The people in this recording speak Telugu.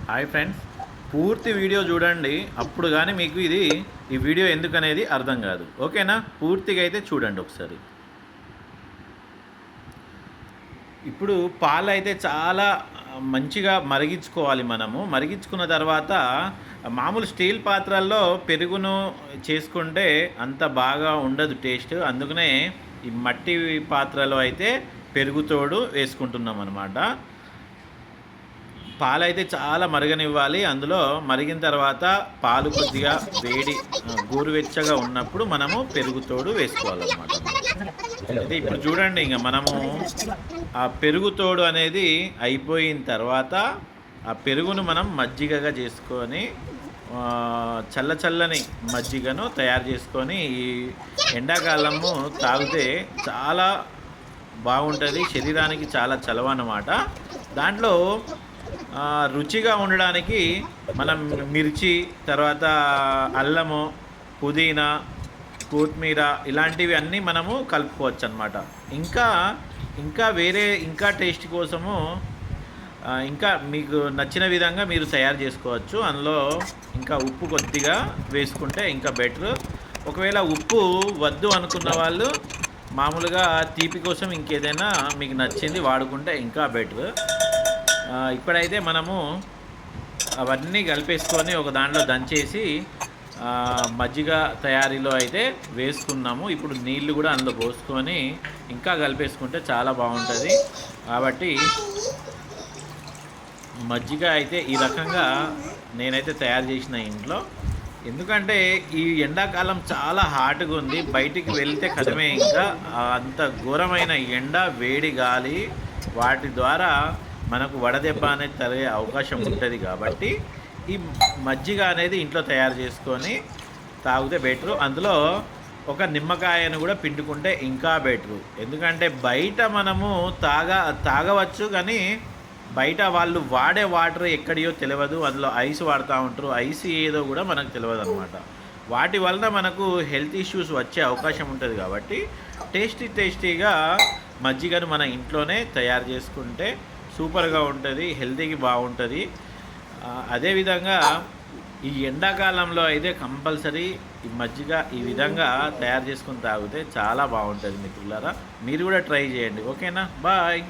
హాయ్ ఫ్రెండ్స్, పూర్తి వీడియో చూడండి. అప్పుడు కానీ మీకు ఈ వీడియో ఎందుకనేది అర్థం కాదు. ఓకేనా? పూర్తిగా అయితే చూడండి ఒకసారి. ఇప్పుడు పాలు అయితే చాలా మంచిగా మరిగించుకోవాలి. మరిగించుకున్న తర్వాత మామూలు స్టీల్ పాత్రల్లో పెరుగును చేసుకుంటే అంత బాగా ఉండదు టేస్ట్. అందుకనే ఈ మట్టి పాత్రలో అయితే పెరుగుతోడు వేసుకుంటున్నాం అన్నమాట. పాలు అయితే చాలా మరగనివ్వాలి. అందులో మరిగిన తర్వాత పాలు కొద్దిగా వేడి గోరువెచ్చగా ఉన్నప్పుడు మనము పెరుగుతోడు వేసుకోవాలన్నమాట. అయితే ఇప్పుడు చూడండి, ఇంకా మనము ఆ పెరుగుతోడు అనేది అయిపోయిన తర్వాత ఆ పెరుగును మనం మజ్జిగగా చేసుకొని చల్లని మజ్జిగను తయారు చేసుకొని ఈ ఎండాకాలము తాగితే చాలా బాగుంటుంది. శరీరానికి చాలా చలవ అన్నమాట. దాంట్లో రుచిగా ఉండడానికి మనం మిర్చి, తర్వాత అల్లము, పుదీనా, కొత్తిమీర ఇలాంటివి అన్నీ మనము కలుపుకోవచ్చు అన్నమాట. ఇంకా వేరే టేస్ట్ కోసము ఇంకా మీకు నచ్చిన విధంగా మీరు తయారు చేసుకోవచ్చు. అందులో ఇంకా ఉప్పు కొద్దిగా వేసుకుంటే ఇంకా బెటర్. ఒకవేళ ఉప్పు వద్దు అనుకున్న వాళ్ళు మామూలుగా తీపి కోసం ఇంకేదైనా మీకు నచ్చింది వాడుకుంటే ఇంకా బెటర్. ఇప్పుడైతే మనము అవన్నీ కలిపేసుకొని ఒక దాంట్లో దంచేసి మజ్జిగ తయారీలో అయితే వేసుకున్నాము. ఇప్పుడు నీళ్లు కూడా అందులో పోసుకొని ఇంకా కలిపేసుకుంటే చాలా బాగుంటుంది. కాబట్టి మజ్జిగ అయితే ఈ రకంగా నేనైతే తయారు చేసిన ఇంట్లో. ఎందుకంటే ఈ ఎండాకాలం చాలా హాట్గా ఉంది. బయటికి వెళ్తే కదమే, ఇంకా అంత ఘోరమైన ఎండ, వేడి గాలి, వాటి ద్వారా మనకు వడదెబ్బ అనేది తగిలే అవకాశం ఉంటుంది. కాబట్టి ఈ మజ్జిగ అనేది ఇంట్లో తయారు చేసుకొని తాగితే బెటరు. అందులో ఒక నిమ్మకాయను కూడా పిండుకుంటే ఇంకా బెటరు. ఎందుకంటే బయట మనము తాగవచ్చు, కానీ బయట వాళ్ళు వాడే వాటర్ ఎక్కడియో తెలియదు. అందులో ఐస్ వాడుతూ ఉంటారు. ఐస్ ఏదో కూడా మనకు తెలియదు అనమాట. వాటి వలన మనకు హెల్త్ ఇష్యూస్ వచ్చే అవకాశం ఉంటుంది. కాబట్టి టేస్టీగా మజ్జిగను మన ఇంట్లోనే తయారు చేసుకుంటే సూపర్గా ఉంటుంది, హెల్తీకి బాగుంటుంది. అదేవిధంగా ఈ ఎండాకాలంలో అయితే కంపల్సరీ ఈ మజ్జిగ ఈ విధంగా తయారు చేసుకొని తాగితే చాలా బాగుంటుంది మిత్రులారా. మీరు కూడా ట్రై చేయండి. ఓకేనా? బాయ్.